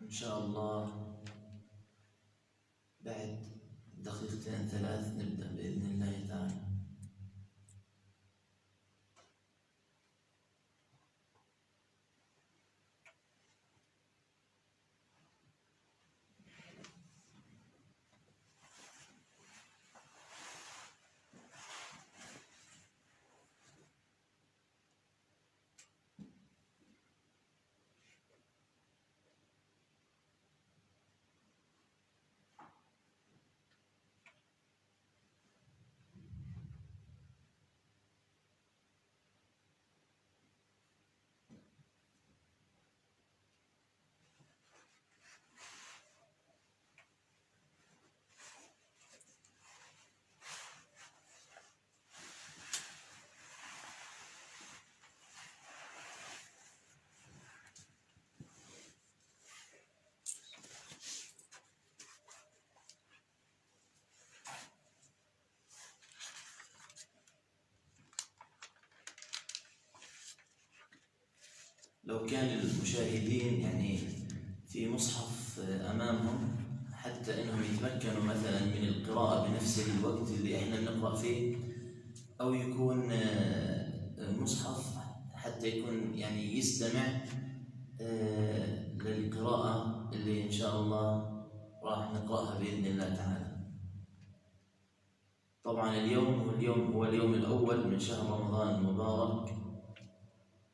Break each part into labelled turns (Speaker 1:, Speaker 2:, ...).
Speaker 1: إن شاء الله بعد دقيقتين 3 نبدأ بإذن الله تعالى. لو كان المشاهدين يعني في مصحف أمامهم حتى إنهم يتمكنوا مثلا من القراءة بنفس الوقت اللي إحنا بنقرأ فيه، أو يكون مصحف حتى يكون يعني يستمع للقراءة اللي إن شاء الله راح نقرأها بإذن الله تعالى. طبعا اليوم هو اليوم الأول من شهر رمضان المبارك،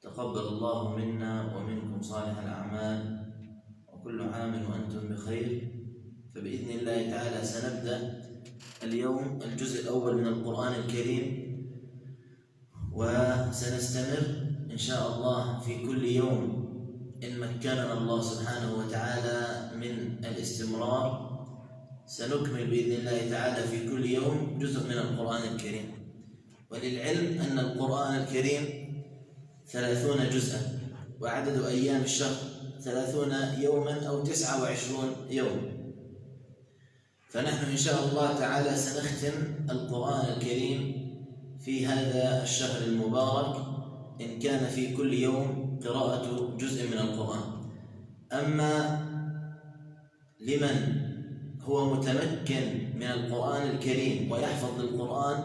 Speaker 1: تقبل الله منا ومنكم صالح الأعمال، وكل عام وأنتم بخير. فبإذن الله تعالى سنبدأ اليوم الجزء الأول من القرآن الكريم، وسنستمر إن شاء الله في كل يوم إن مكننا الله سبحانه وتعالى من الاستمرار. سنكمل بإذن الله تعالى في كل يوم جزء من القرآن الكريم. وللعلم أن القرآن الكريم 30 جزءا، وعدد أيام الشهر 30 يوما أو 29 يوم. فنحن إن شاء الله تعالى سنختم القرآن الكريم في هذا الشهر المبارك، إن كان في كل يوم قراءة جزء من القرآن. أما لمن هو متمكن من القرآن الكريم ويحفظ القرآن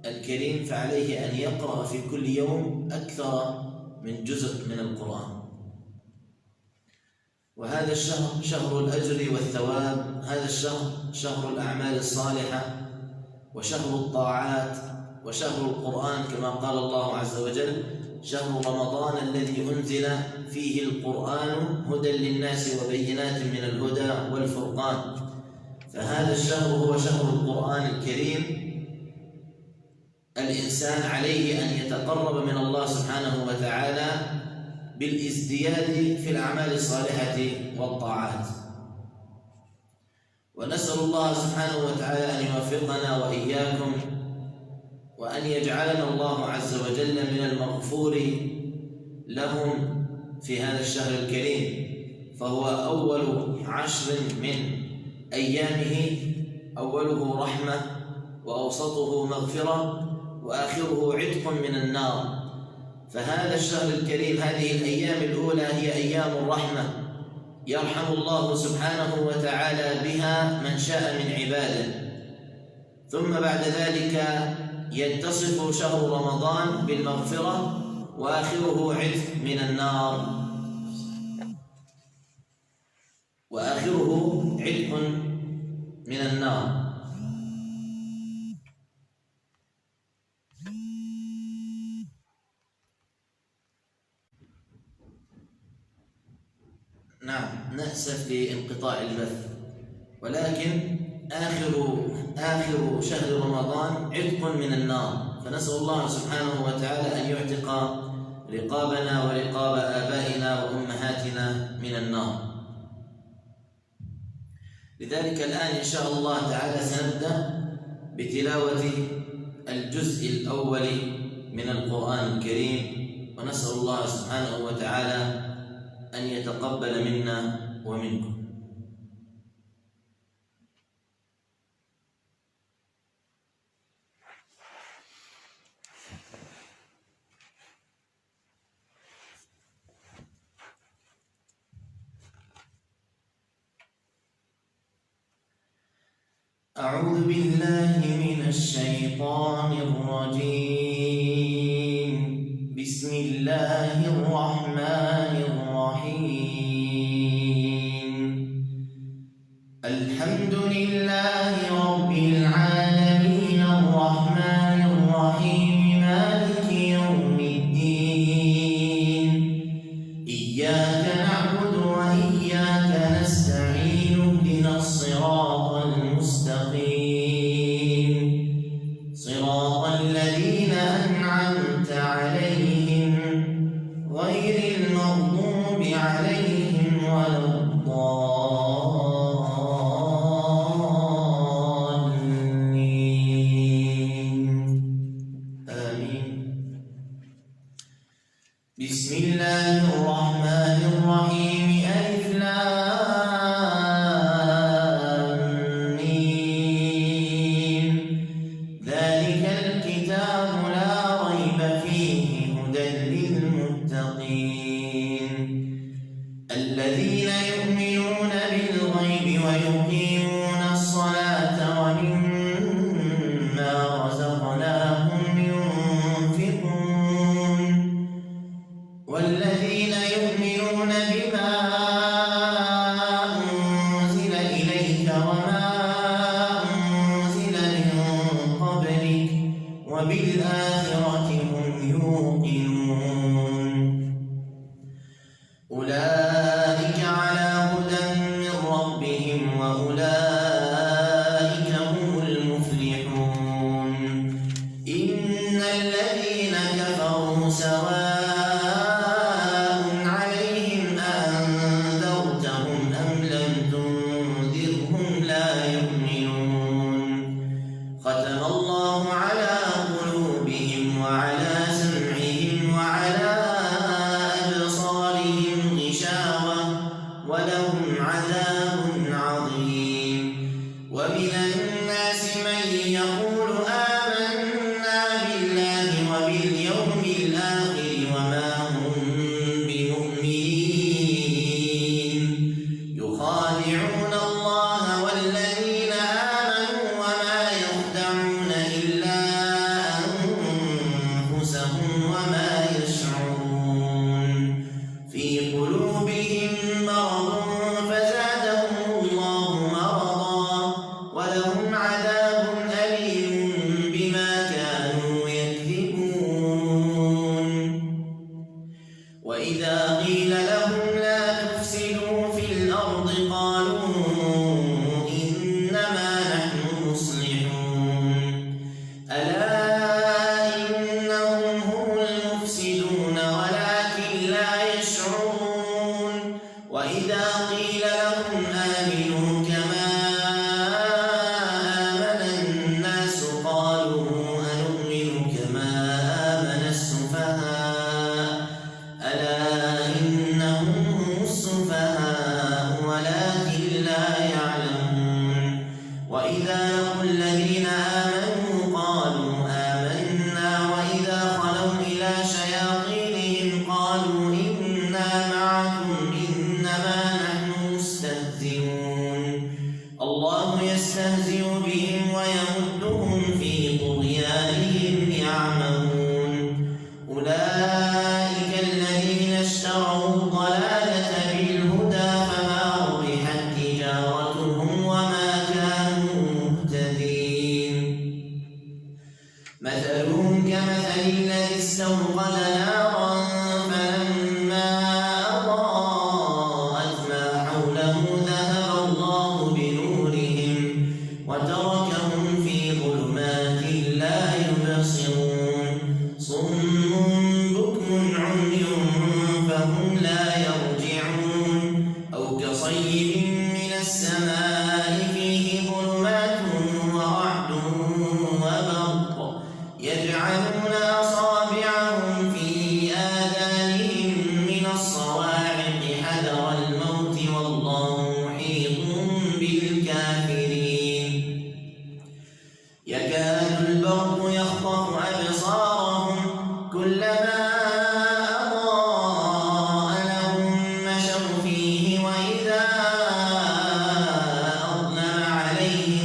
Speaker 1: الكريم فعليه أن يقرأ في كل يوم أكثر من جزء من القرآن. وهذا الشهر شهر الأجر والثواب، هذا الشهر شهر الأعمال الصالحة وشهر الطاعات وشهر القرآن، كما قال الله عز وجل: شهر رمضان الذي أنزل فيه القرآن هدى للناس وبينات من الهدى والفرقان. فهذا الشهر هو شهر القرآن الكريم. الإنسان عليه أن يتقرب من الله سبحانه وتعالى بالازدياد في الأعمال الصالحة والطاعات. ونسأل الله سبحانه وتعالى أن يوفقنا وإياكم، وأن يجعلنا الله عز وجل من المغفور لهم في هذا الشهر الكريم. فهو أول 10 من أيامه، أوله رحمة وأوسطه مغفرة وآخره عتق من النار. فهذا الشهر الكريم هذه الأيام الأولى هي أيام الرحمة، يرحم الله سبحانه وتعالى بها من شاء من عباده. ثم بعد ذلك يتصف شهر رمضان بالمغفرة، وآخره عتق من النار، وآخره عتق من النار. نعم، نأسف لانقطاع البث، ولكن آخر شهر رمضان عتق من النار. فنسأل الله سبحانه وتعالى أن يعتق رقابنا ورقاب آبائنا وأمهاتنا من النار. لذلك الآن إن شاء الله تعالى سنبدأ بتلاوة الجزء الأول من القرآن الكريم، ونسأل الله سبحانه وتعالى أن يتقبل منا ومنكم. أعوذ بالله من الشيطان الرجيم. بسم الله الرحمن الرحيم. الحمد لله رب العالمين الرحمن الرحيم مالك يوم الدين. إياك نعبد وإياك نستعين اهدنا الصراط المستقيم صراط الذين أنعمت عليهم غير المغضوب عليهم ولا الضالين. آمين. بسم الله الرحمن الرحيم. ألف لام ميم. ذلك الكتاب لا ريب فيه هدى للمتقين الذين يؤمنون بالغيب ويقيمون الصلاة ومما رزقناهم ينفقون والذين يؤمنون بما أنزل إليك وما أنزل من قبلك وبالآخرة هم يوقنون أولئك على هدى من ربهم وأولئك هم المفلحون. إن الذين كفروا سواء عليهم أأنذرتهم أم لم تنذرهم لا يؤمنون. ختم الله على قلوبهم وعلى سمعهم وعلى أبصارهم غشاوة ولهم عذاب عظيم. ومن الناس من يقول آمنا بالله وباليوم الآخر وما هم بمؤمنين يخادعون الله والذين آمنوا وما يخدعون إلا أنفسهم وما يشعرون. في قلوبهم مرض فزادهم الله مرضا ولهم عذاب أليم بما كانوا يكذبون. وإذا قيل لهم لا تفسدوا في الأرض قالوا إنما نحن مصلحون. ألا إنهم هم المفسدون ولكن لا يشعرون. وإذا قيل لهم آمنوا كما آمن الناس قالوا أنؤمن كما آمن السفهاء. ألا إنهم هم السفهاء ولكن لا يعلمون. وإذا لقوا الذين آمنوا قالوا آمنا وإذا خلوا إلى شياطينهم قالوا إنا معكم إنما نحن مستهزئون. الله يستهزئ بهم ويمدهم في طغيانهم يعمهون. أولئك الذين اشتروا الضلالة بالهدى فما ربحت تجارتهم وما كانوا مهتدين. مثلهم كمثل الذي استوقد نارا فلما أضاءت ما حوله ذهب الله بنورهم وتركهم في ظلمات لا يبصرون. صم بكم عمي فهم لا يرجعون. أو كصيب من السماء فيه ظلمات ورعد وبرق يجعلون أصابعهم في آذانهم من الصواعق حذر الموت والله محيط بالكافرين. يكاد البرق يخطف أبصارهم كلما أضاء لهم مشوا فيه وإذا أظلم عليهم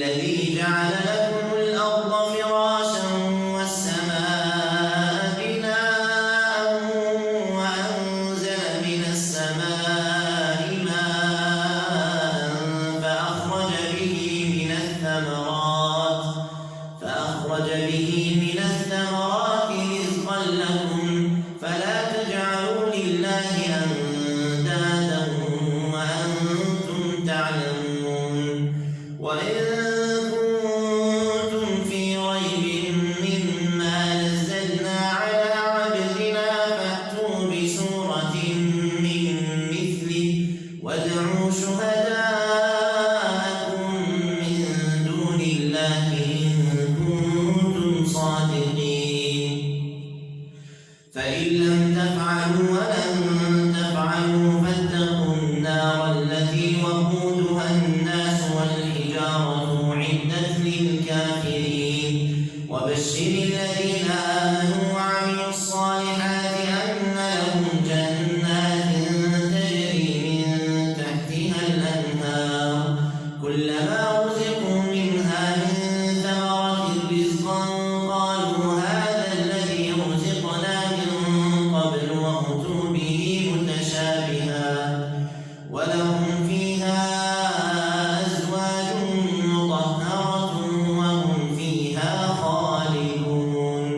Speaker 1: الذي جعل لكم الأرض فراشا والسماء بناء وأنزل من السماء ماء فأخرج به من الثمرات رزقا لكم فلا تجعلوا لله أندادا وأنتم تعلمون وإن كنتم في ريب مما نزلنا على عبدنا فأتوا بسورة من مثله وادعوا شهداءكم من دون الله إن كنتم صادقين فإن لم تفعلوا ولن تفعلوا فاتقوا النار التي وقودها الناس والحجارة أعدت للكافرين وبشر الذين آمنوا وعملوا الصالحات أن لهم جنات تجري من تحتها الأنهار كلما رزقوا منها من ثمرة رزقا قالوا هذا الذي رزقنا من قبل وأتوا به متشابها ولهم فيها أزواج مطهرة وهم فيها خالدون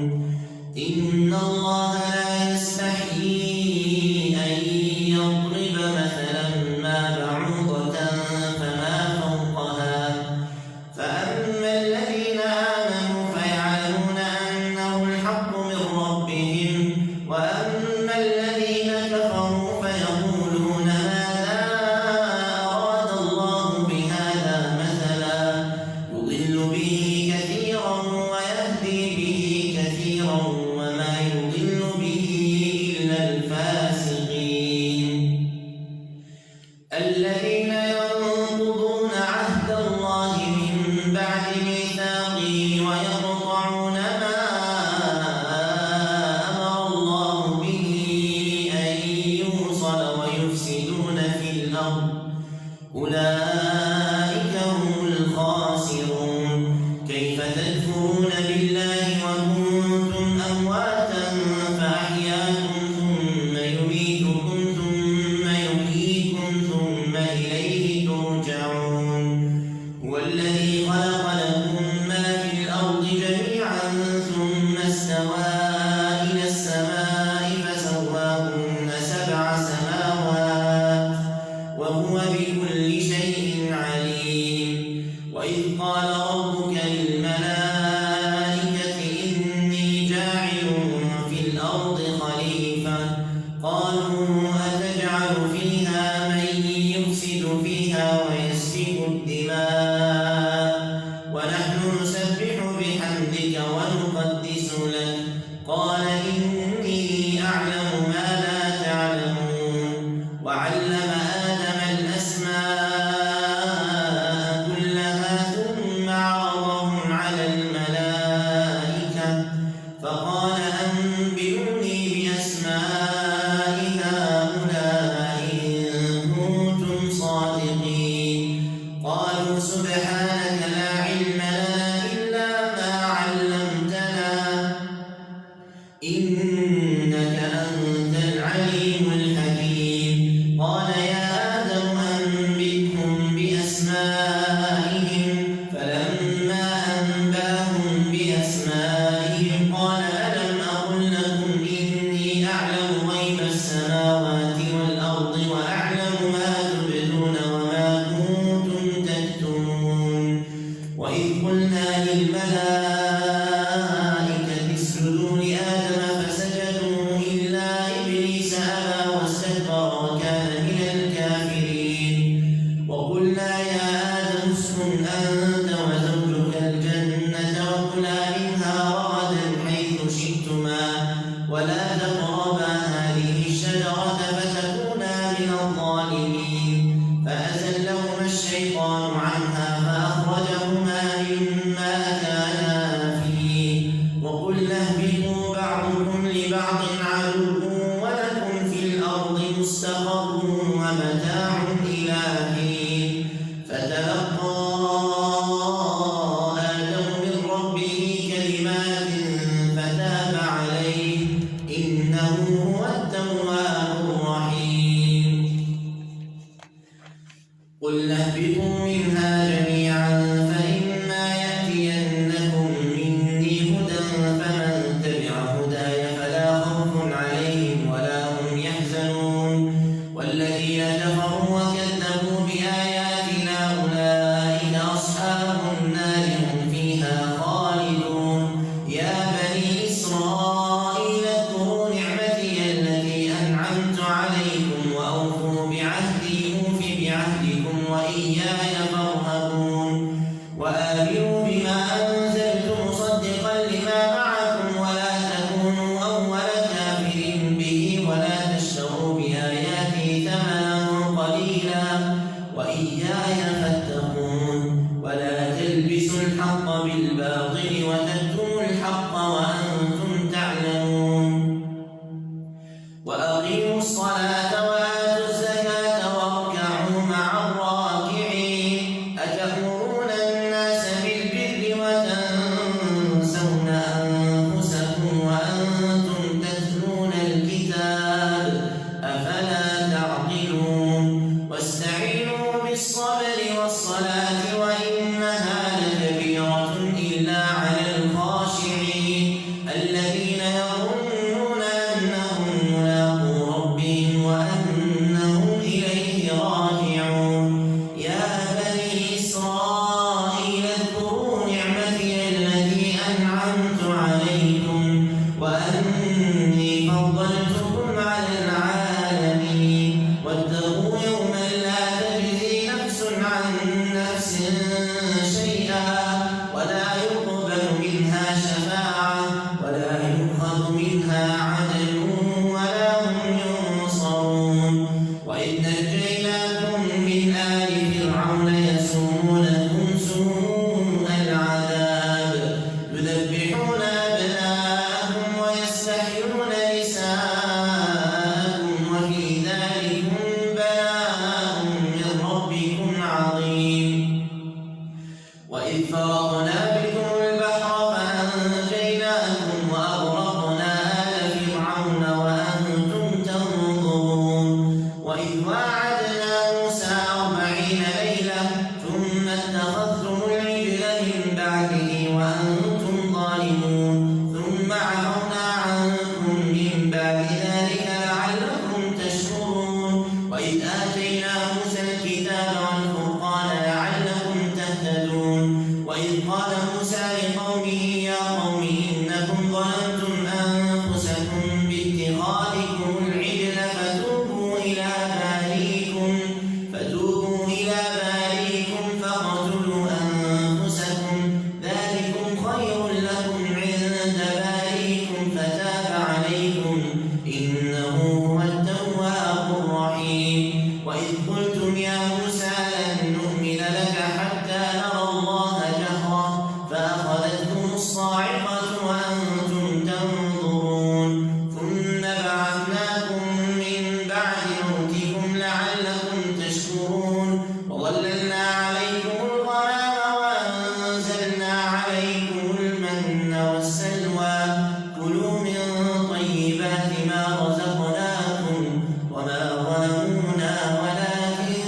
Speaker 1: إن الله لا يستحيي أن يضرب مثلا ما بعوضة فما فوقها فأما الذين آمنوا فيعلمون أنه الحق من ربهم وأما الذين كفروا فيقولون ماذا أراد الله بهذا مثلا يضل به كثيرا ويهدي به كثيرا وما يضل به إلا الفاسقين الذين ينقضون عهد الله من بعد ميثاقه ويقطعون ما أمر الله به أن يوصل ويفسدون في الأرض أولئك هم الخاسرون كيف تكفرون بالله وكنتم أمواتا فأحياكم ثم يميتكم ثم يحييكم ثم إليه ترجعون هو الذي خلق لكم ما في الأرض جميعا ثم استوى إلى السماء فسواهن 7 سماوات وهو بكل شيء عليم وإذ قال ربك للملائكة إني جاعل في الأرض خليفة قالوا أتجعل فيها من يفسد فيها ويسفك الدماء ونحن نسبح بحمدك ونقدس لك قال إني أعلم ما لا تعلمون وعلم آدم الأسماء كلها ثم عرضهم على الملائكة فقال أنبئوني بأسماء هؤلاء إن كنتم صادقين قالوا سبحانك لا علم لنا إلا ما علمتنا إنك أنت العليم الحكيم قال يا آدم أنبئهم بأسمائهم فلما أنباهم بأسمائهم قال ألم أقل لكم إني أعلم غيب السماوات والأرض وأعلم ما تبدون وما كنتم تكتمون وإذ قلنا للملائكة اسجدوا لآدم فسجدوا إلا إبليس أبى واستكبر وكان من الكافرين وقلنا يا آدم اسكن أنت وزوجك الجنة وكلا منها رغدا حيث شئتما ولا تقربا هذه الشجرة فتكونا من الظالمين فأزلهما الشيطان عنها فأخرجهما مما كانا فيه النار هم فيها خالدون يا بني إسرائيل اذكروا نعمتي التي أنعمت عليكم وأوفوا بعهدي أوف بعهدكم وإياي فارهبون وآمنوا بما أنزلت مصدقا لما معكم ولا تكونوا أول كافر به ولا تشتروا بآياتي ثمنا قليلا وإياي فاتقون ولا تلبسوا الحق بالباطل وتكتموا الحق وأنتم تعلمون وأقيموا الصلاة وآتوا الزكاة واركعوا مع الراكعين أتأمرون الناس بالبر وتنسون أنفسكم وأنتم تتلون الكتاب أفلا تعقلون واستعينوا بالصبر والصلاة وإنها لكبيرة إلا على الخاشعين الذين يظنون أنهم ملاقو ربهم وأنهم إليه راجعون يا بني إسرائيل اذكروا نعمتي التي أنعمت عليكم وأني فضلتكم على العالمين واتقوا يوما لا تجزي نفس عن نفس شيئا ولا يقبل منها شفاعة ولا يؤخذ منها عدل ولا هم ينصرون وإذ نجيناكم من آل فرعون يسومونكم سوء العذاب يذبحون أبناءكم ويستحيون نساءكم وفي ذلكم بلاء من ربكم عظيم وإذ فرقنا بكم البحر فأنجيناكم وأغرقنا آل فرعون وأنتم تنظرون وإذ واعدنا موسى 40 ليلة ثم اتخذتم العجل من بعده وأنتم ظالمون ثم عفونا عنكم من بعد ذلك لعلكم تشكرون وإذ آتينا موسى الكتاب والفرقان لعلكم تهتدون وإذ قال موسى لقومه يا قوم إنكم ظلمتم أنفسكم باتخاذكم العجل فتوبوا إلى بارئكم فاقتلوا أنفسكم ذلكم خير لكم عند بارئكم فتاب عليكم إنه هو التواب الرحيم وإذ قلتم يا موسى لن نؤمن لك حتى نرى الله جهرة فأخذتكم الصاعقة وأنتم تنظرون ثم بعثناكم من بعد موتكم لعلكم تشكرون وظللنا عليكم الغمام وأنزلنا عليكم المن والسلوى كلوا من طيبات ما رزقناكم وما ظلمونا ولكن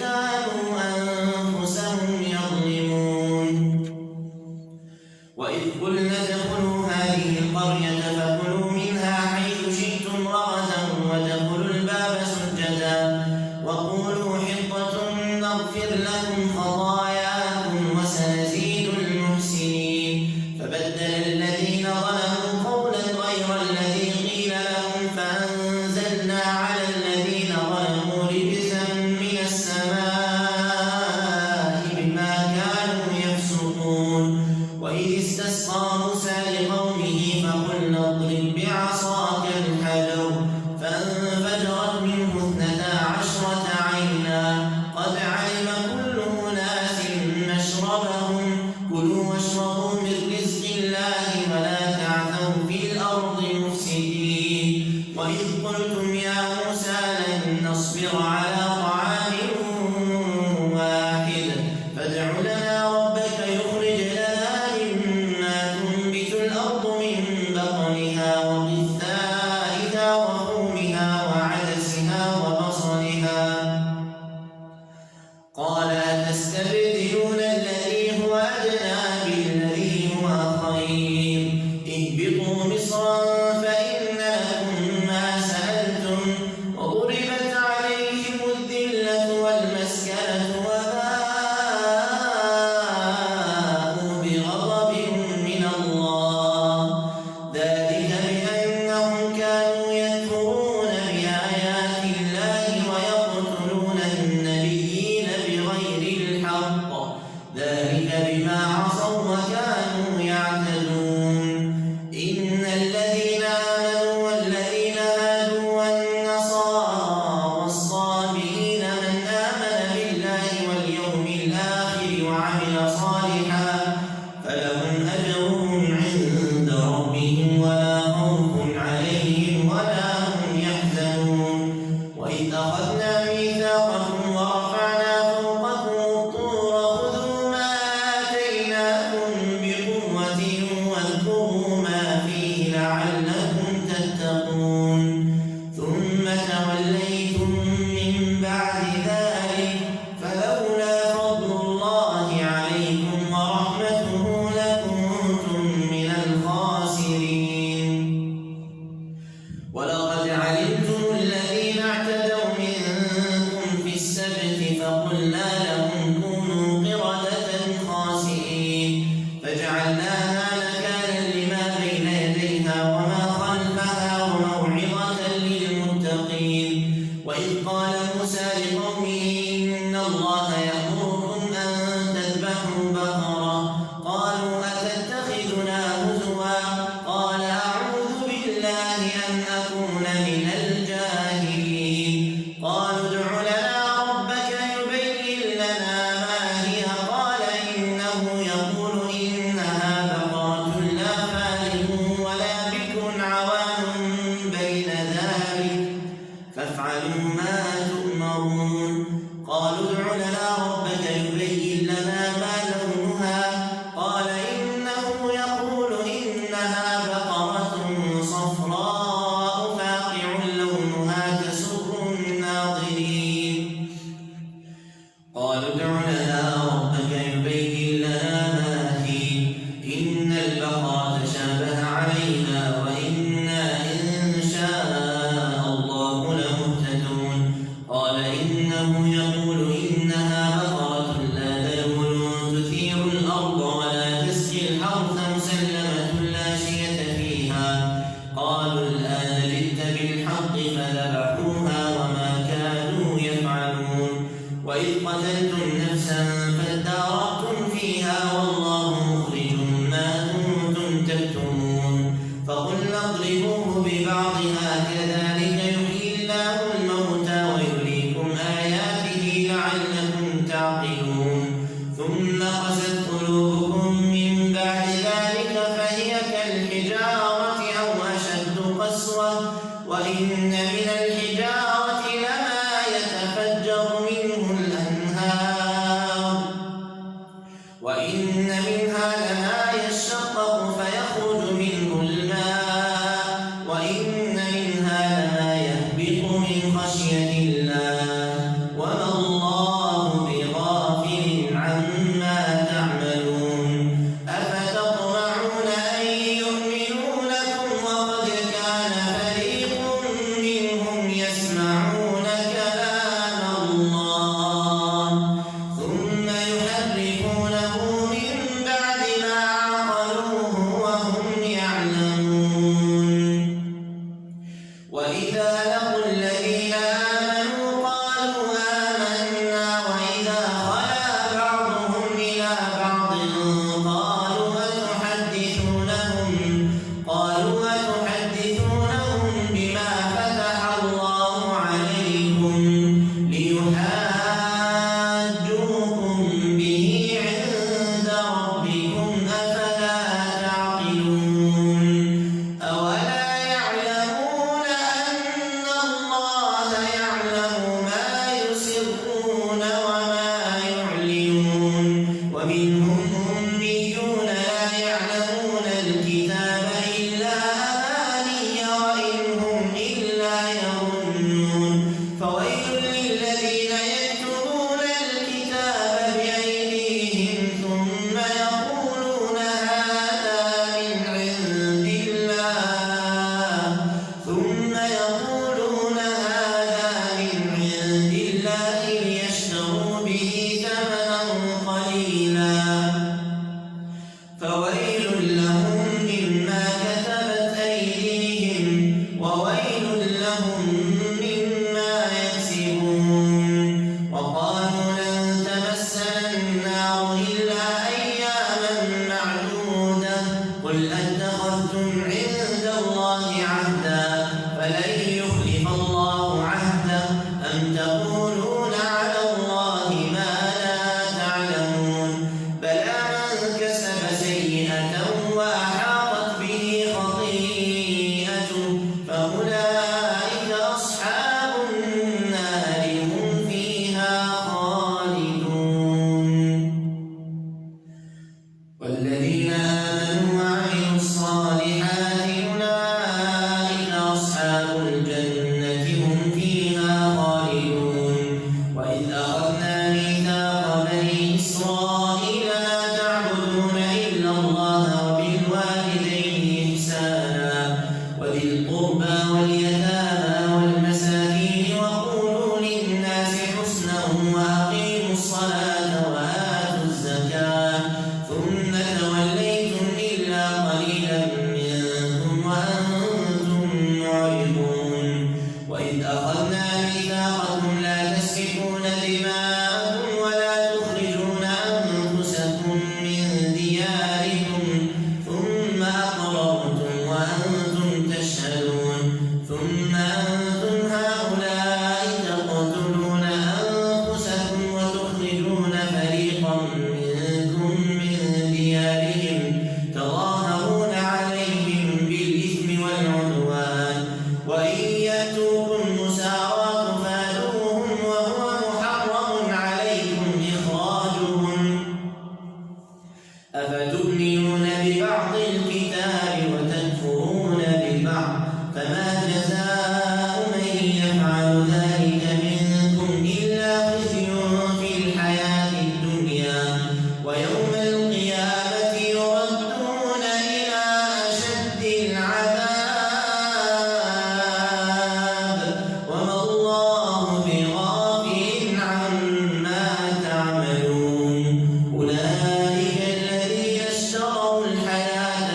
Speaker 1: كانوا أنفسهم يظلمون وإذ قلنا ادخلوا هذه القرية فكلوا منها حيث شئتم رغدا وادخلوا الباب سجدا وقولوا حطة نغفر لكم خطاياكم وسنزيد المحسنين فبدل الذين ظلموا قولا غير الذي قيل لهم فأنزلنا على الذين ظلموا رجزا من السماء بما كانوا يفسقون وإذ استسقى موسى لقومه فقلنا اضرب بعصاك الحجر فانفجرت منه 12 عينا قد علم كل أناس مشربهم كلوا واشربوا من رزق الله ولا تعثوا في الأرض مفسدين وإذ قلتم يا موسى لن نصبر على طعام واحد فادع لنا ربك يخرج لنا مما تنبت الأرض من بقلها وقثائها وفومها وعدسها وبصلها قال أتستبدلون الذي هو أدنى بالذي منها لما يشقق فيخرج منه الماء وإن منها لما يهبط من خشية الله وما الله بغافل عما تعملون أفتطمعون أن يؤمنوا لكم وقد كان فريق منهم يسمعون كلام الله ثم يحرفونه من بعد ما عقلوه وهم يعلمون وإذا لقوا الذين آمنوا قالوا آمنا وإذا خلا بعضهم إلى بعض قالوا أتحدثونهم بما فتح الله عليكم ليحاجوكم به عند ربكم أفلا تعقلون أولا يعلمون أن الله يعلم ما يسرون وما يعلنون ومنهم أميون لا يعلمون الكتاب إلا أماني وإن هم إلا يظنون فويل للذين يكتبون الكتاب بأيديهم ثم يقولون هذا من عند الله ليشتروا به ثمنا قليلا فويل لهم مما كتبت أيديهم وويل لهم مما يكسبون وقالوا لن تمسنا النار إلا أياما معدودة قل أتخذتم عند الله عهدا فلن يخلف الله عهده أم تقولون على الله ما لا تعلمون بلى من كسب سيئة وأحاطت به خطيئته فأولئك أصحاب النار هم فيها خالدون والذين آمنوا وعملوا الصالحات أولئك أصحاب الجنة هم فيها خالدون وإذ أخذنا ميثاق بني إسرائيل لا تعبدون إلا الله وبالوالدين إحسانا وذي القربى واليتامى والمساكين وقولوا للناس حسنا وأقيموا الصلاة وآتوا الزكاة ثم توليتم إلا قليلا منكم وأنتم معرضون وإذ أخذنا ميثاقكم لا تسفكون دماءكم ولا تخرجون أنفسكم من دياركم ثم أقررتم وأنتم تشهدون ثم أنتم هؤلاء تقتلون أنفسكم وتخرجون فريقا منكم من ديارهم تظاهرون عليهم بالإثم والعدوان وإن يأتوكم مسارى تفادوهم وهو محرم عليكم إخراجهم أفتؤمنون ببعض الكتاب وتكفرون ببعض فما جزاء من يفعل ذلك منكم إلا خزي في الحياة الدنيا ويوم القيامة يردون إلى أشد العذاب وما الله بغافل عما تعملون أولئك الذين اشتروا الحياة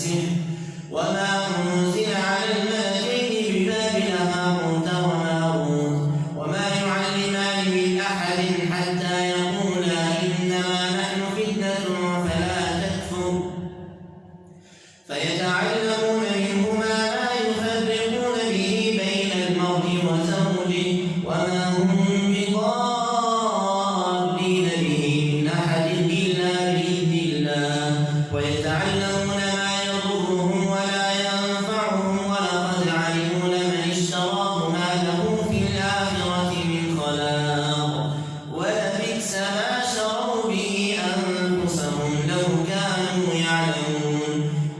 Speaker 1: السحر وما أنزل على الملكين ببابل هاروت وماروت وما يعلمان من أحد حتى يقولا إنما نحن فتنة فلا تكفر فيتعلمون منهما ما يفرقون به بين المرء وزوجه وما هم بضارين به من أحد إلا بإذن الله ويتعلمون ما يضرهم ولا ينفعهم ولقد علموا لمن اشتراه ما له في الآخرة من خلاق ولبئس ما شروا به أنفسهم لو كانوا يعلمون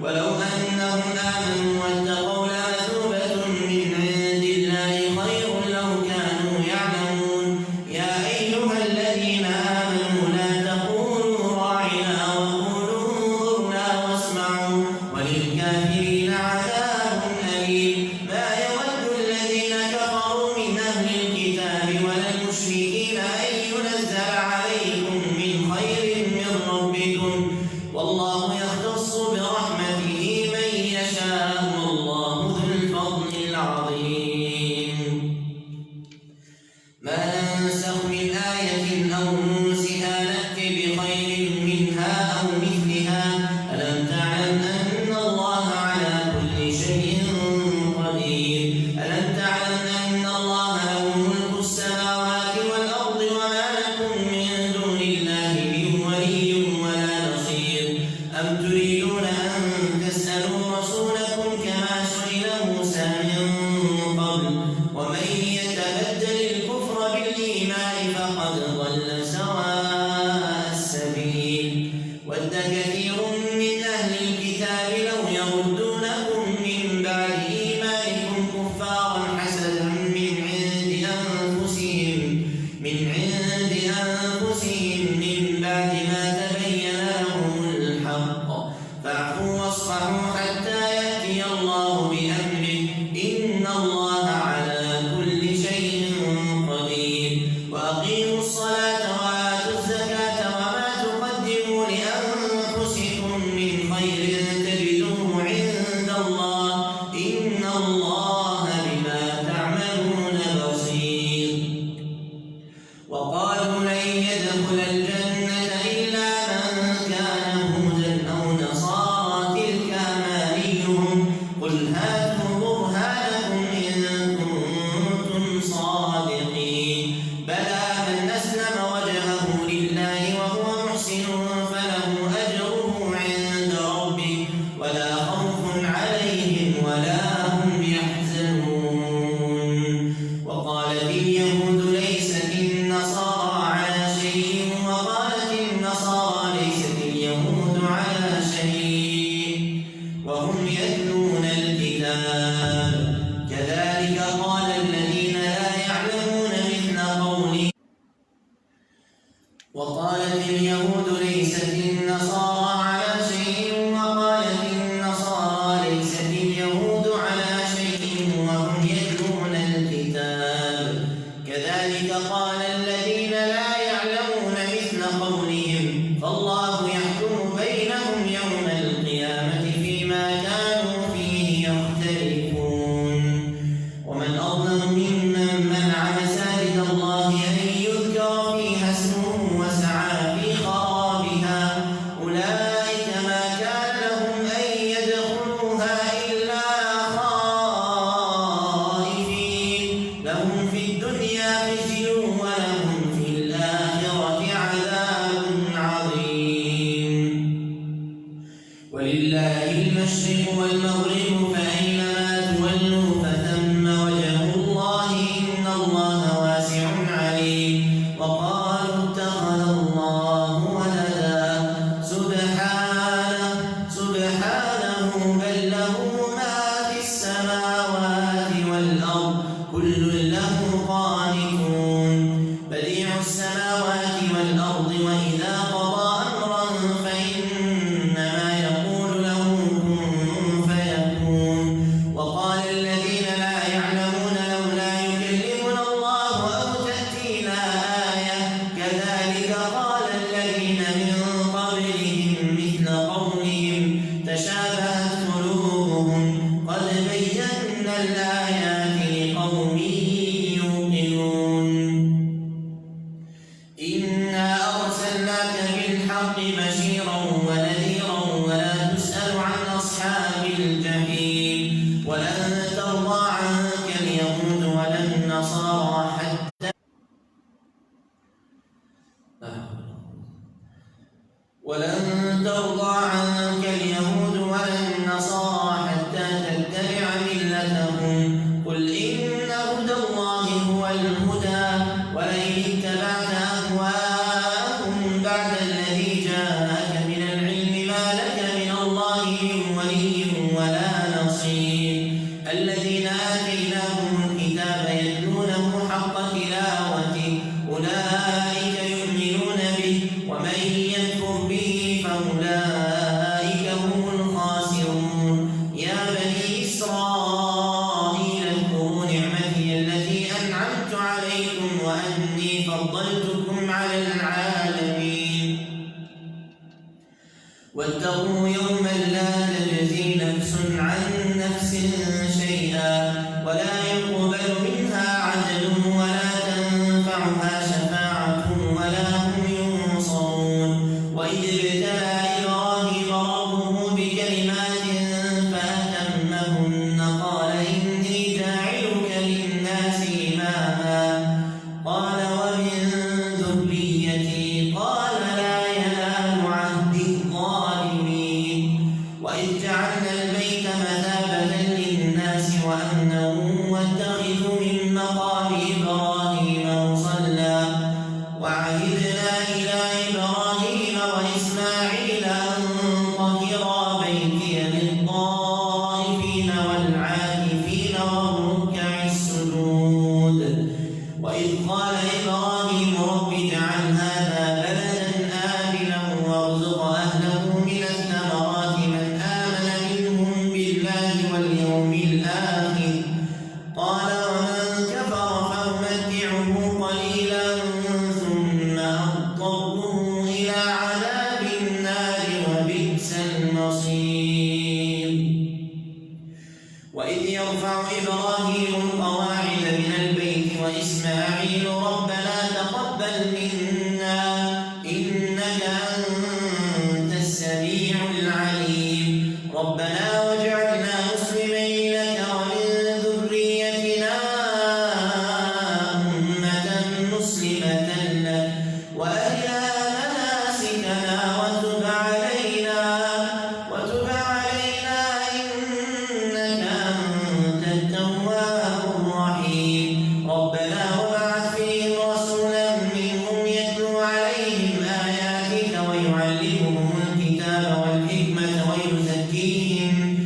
Speaker 1: ولو أنهم آمنوا واتقوا لمثوبة من عند الله خير لو كانوا يعلمون يا أيها الذين آمنوا لا تقولوا راعنا وقولوا انظرنا واسمعوا وللكافرين عذاب أليم ما يود الذين كفروا من أهل الكتاب ولا المشركين أن ينزل عليكم من خير من ربكم والله يختص برحمته من يشاء والله ذو الفضل العظيم ما ننسخ من آية أو ننسها نأت بخير منها أو مثلها ألم تعلم أن الله على كل شيء قدير ألم تعلم أن الله له ملك السماوات والأرض وما لكم من دون الله من ولي ولا نصير أم تريدون أن تسألوا رسولكم كما سئل موسى من قبل ومن يتبدل الكفر بالإيمان فقد ضل سواء السبيل ود كثير من أهل الكتاب لو يردونكم من بعد إيمانكم كفارا حسدا من عند أنفسهم من بعد ما تبين لهم الحق فاعفوا واصفحوا حتى يأتي الله بأمره إن الله على كل شيء قدير وأقيموا الصلاة وآتوا الزكاة وما تقدموا لأنفسكم من خير تجدوه عند الله إن الله بما تعملون بصير وقالوا لن يدخل الجنة إلا من كان هودا أو نصارى تلك أمانيهم قل هاتوا برهانكم إن كنتم صادقين بلى من أسلم وجهه لله وهو محسن فله أجره عند ربه ولا خوف عليهم ولا هم يحزنون وقالت اليهود ليست النصارى على شيء وقالت النصارى ليست اليهود على شيء وهم يتلون الكتاب كذلك قال الذين لا يعلمون مثل قولهم وقالت اليهود ليست النصارى على شيء وقالت النصارى ليست اليهود على شيء وهم يتلون الكتاب كذلك قال الذين لا يعلمون مثل قولهم فالله يحكم بينهم يوم القيامة فيما كانوا فيه يختلفون ومن أظلم ممن منع مساجد الله أن يذكر فيها اسمه وسعى في خرابها أولئك ما كان لهم أن يدخلوها إلا خائفين لهم في الدنيا خزي ولهم في الآخرة عذاب عظيم ولله المشرق والمغرب فأينما تولوا فثم وجه الله إن الله واسع عليم وقالوا اتخذ الله ولدا سبحانه بل له ما في السماوات والأرض كل له قانتون بديع السماوات والأرض وإذا قضى أمرا فإنما يقول له كن فيكون وقال الذين الجحيم ولن ترضى عنك اليهود ولا النصارى حتى تتبع ملتهم قل إن هدى الله هو الهدى ولئن اتبعت أهواءهم بعد الذي جاءك من العلم ما لك من الله من ولي ولا نصير الذين آتيناهم الكتاب يتلونه حق تلاوته أولئك يؤمنون به ومن يكفر به فأولئك هم الخاسرون يا بني إسرائيل اذكروا نعمتي التي أنعمت عليكم وأني فضلتكم على العالمين واتقوا يوما لا تجزي نفس عن نفس شيئا ولا يقبل منها عدل ولا تنفعها شفاعة ولا هم ينصرون وإذ ابتلى إبراهيم ربه بكلمات فأتمهن قال إني جاعلك للناس إماما قال ومن ذريتي قال لا ينال عهد الظالمين وإذ جعلنا البيت مثابة للناس وأمنا واتخذوا من مقام إبراهيم مصلى وعهدنا إلى إبراهيم وإسماعيل أن طهرا بيتي للطائفين والعاكفين والركع السجود وإذ قال إبراهيم رب اجعل هذا بلدا آمنا وارزق أهله من الثمرات من آمن منهم بالله واليوم الآخر قال ومن كفر فأمتعه قليلا ثم أضطره إلى عذاب النار وبئس المصير وإذ يرفع إبراهيم القواعد من البيت وإسماعيل ربنا تقبل منا إنك أنت السميع العليم ربنا واجعلنا مسلمين لك ومن ذريتنا أمة مسلمة لك وأرنا مناسكنا وتب علينا إنك أنت التواب الرحيم ربنا وابعث فيهم رسولا منهم يتلو عليهم آياتك ويعلمهم الكتاب والحكمة ويزكيهم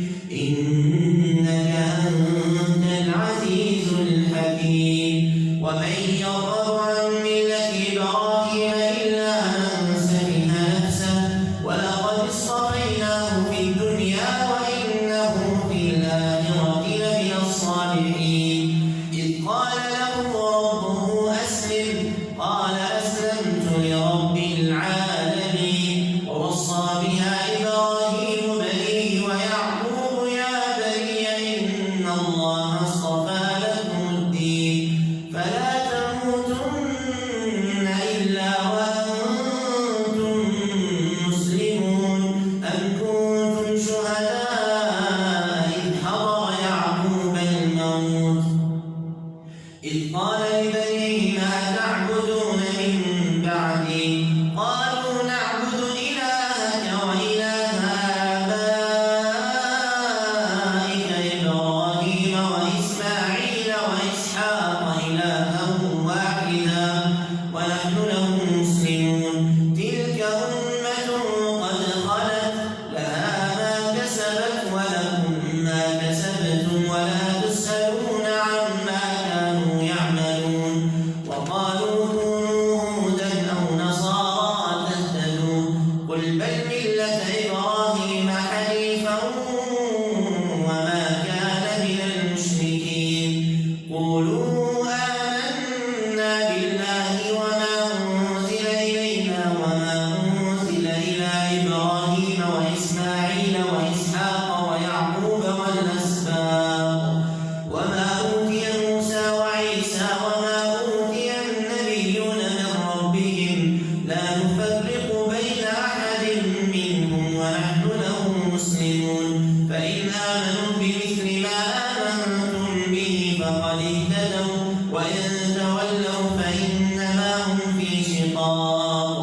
Speaker 1: آمنوا بمثل ما آمنتم به فقد اهتدوا وإن تولوا فإنما هم في شقاق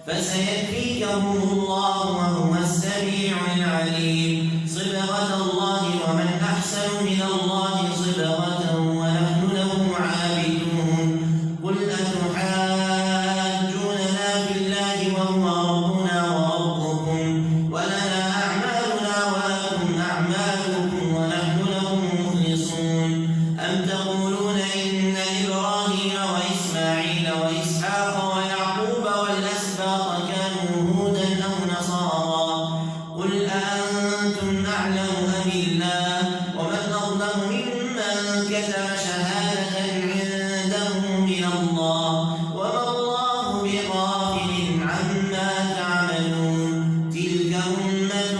Speaker 1: فسيكفيكهم الله وهو السميع العليم. صبغة الله ومن أحسن من الله صبغة ونحن له عابدون. قل أتحاجوننا في الله وهو ربنا وربكم ولنا أعمالنا ولكم أعمالكم ونحن له مخلصون. أم تقولون إن إبراهيم وإسماعيل وإسحاق ويعقوب والأسباط كانوا هودا أو نصارى قل أأنتم أعلم أم الله ومن أظلم ممن كتم شهادة عنده من الله وما الله بغافل عما تعملون. تلك أمة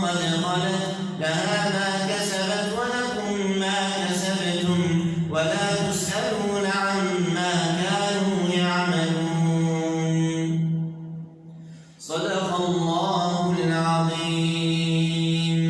Speaker 1: قد خلت لها ما كسبت ولكم ما كسبتم ولا تسألون عما كانوا يعملون. صدق الله العظيم.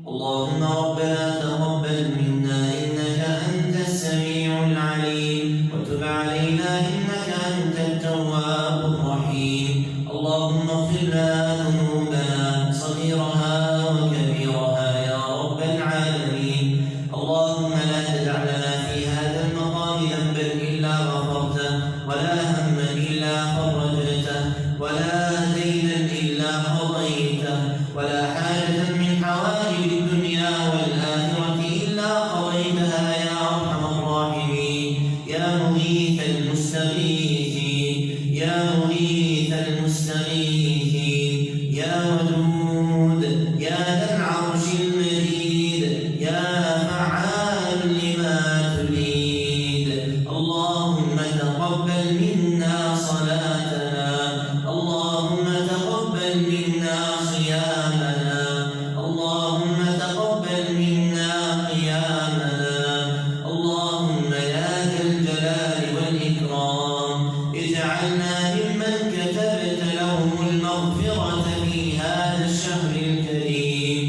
Speaker 1: اللهم ربنا تقبل منا إنك أنت السميع العليم وتب علينا إنك أنت التواب الرحيم. اللهم اغفر لنا ذنوبنا صغيرها وكبيرها يا رب العالمين. اللهم لا تدع لنا في هذا المقام ذنبا إلا غفرته ولا هما إلا فرجته ولا دينا إلا قضيته ولا حاجة من حوائج الدنيا والآخرة إلا قضيتها يا أرحم الراحمين. يا مغيث المستغيثين يا مغيث المستغيثين يا ودود يا ذا العرش المجيد يا فعال لما تريد. اللهم تقبل منا صلاتنا اللهم تقبل منا صيامنا اللهم تقبل منا قيامنا. اللهم يا ذا الجلال والإكرام اجعلنا ممن كتبت لهم المغفرة في هذا الشهر الكريم.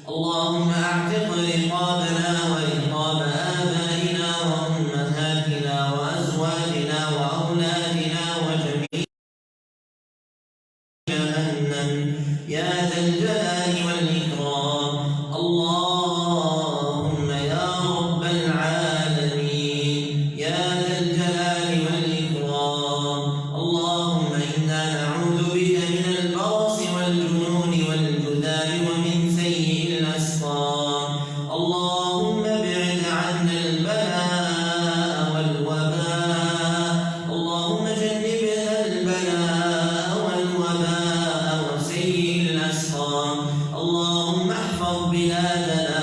Speaker 1: اللهم اعتق رقابنا ورقاب آبائنا وأمهاتنا وأزواجنا وأولادنا وجميع جهنم يا ذا الجلال والإكرام. اللهم يا رب العالمين يا ذا الجلال والإكرام. اللهم إنا نعوذ بك من البرص والجنون والجذام ومن سيء الأسقام. اللهم ابعد عنا البلاء والوباء. اللهم جنبنا البلاء والوباء وسيء الأسقام. اللهم احفظ بلادنا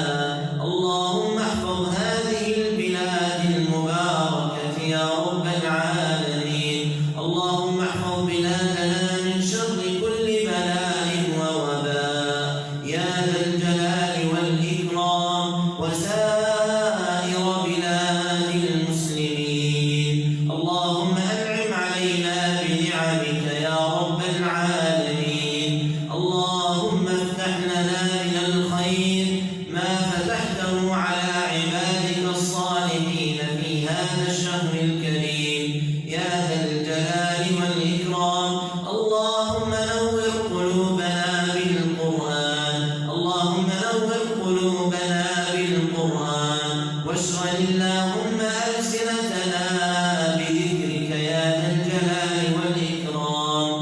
Speaker 1: اللهم احفظ هذه البلاد المباركة يا رب العالمين. اللهم احفظ بلادنا من شر كل بلاء ووباء يا ذا الجلال والإكرام وسائر بلاد المسلمين. اللهم أنعم علينا بنعمك يا رب العالمين. اللهم افتح لنا من الخير ما فتحته على عبادك الصالحين في هذا الشهر الكريم يا ذا الجلال والإكرام. اللهم نور قلوبنا بالقرآن اللهم نور قلوبنا بالقرآن واشغل اللهم ألسنتنا بذكرك يا ذا الجلال والإكرام.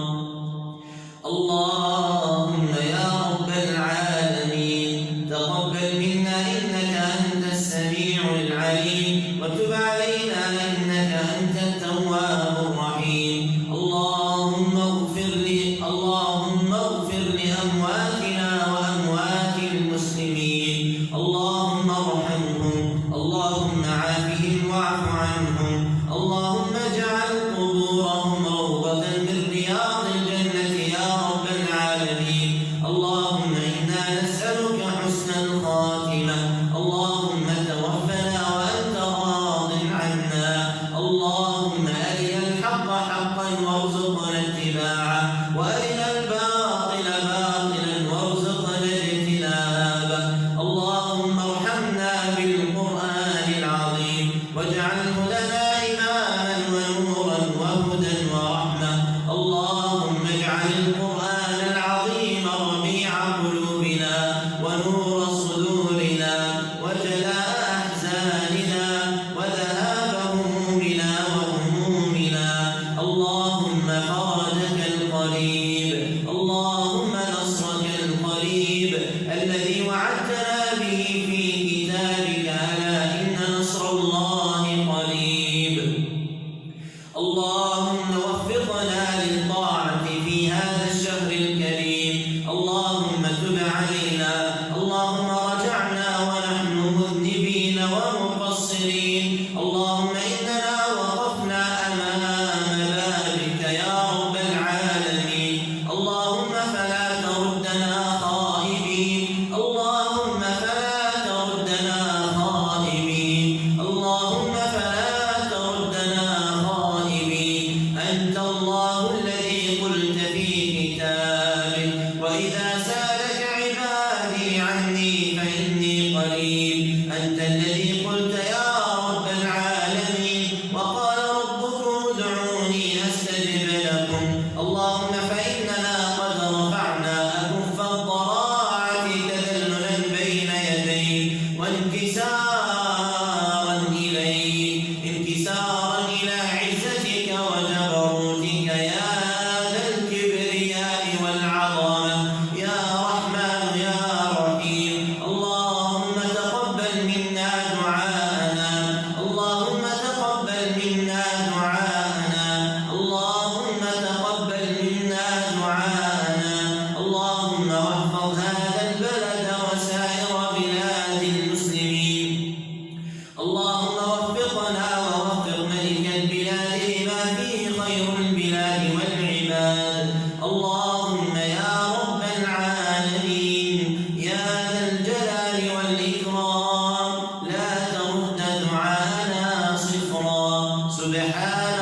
Speaker 1: اللهم يا رب العالمين تقبل منا إنك أنت السميع العليم وتب علينا إنك أنت التواب الرحيم. اللهم اغفر لأمواتنا وأموات المسلمين. اللهم ارحمهم اللهم عافهم واعف عنهم. اللهم اجعل قبورهم روضة من رياض الجنة يا رب العالمين. اللهم إنا نسألك حسن الخاتمة. اللهم توفنا وأنت راض عنا. اللهم أرنا الحق حقا وارزقنا اتباعه وأرنا الباطل باطلا وارزقنا القريب الذي وعدتنا به في كتابك، ألا إن نصر الله قريب. اللهم وفقنا للطاعة في هذا الشهر الكريم، اللهم تب علينا، اللهم رجعنا ونحن مذنبين ومقصرين، اللهم إننا وقفنا أمام بابك يا رب العالمين، اللهم فلا تردنا خائبين، اللهم فلا تردنا خائبين، اللهم فلا تردنا خائبين. أنت الله الذي قلت في كتابك: وإذا سألك عبادي عني فإني قريب. أنت الذي قلت يا رب العالمين: وقال ربكم ادعوني أستجب لكم. اللهم فإننا قد رفعنا أكف الضراعة تذللا بين يديك وانكسارا إليك، انكسارا إلى عزتك وجبروتك يا ذا الكبرياء والعظمة يا رحمن يا رحيم. اللهم تقبل منا دعاءنا، اللهم تقبل منا دعاءنا، اللهم تقبل منا دعاءنا. اللهم واحفظ هذا البلد وسائر بلاد المسلمين. اللهم وفقنا ووفق ملك البلاد لما فيه خير البلاد والعباد. اللهم يا رب العالمين يا ذا الجلال والإكرام لا ترد دعاءنا صفرا. سبحان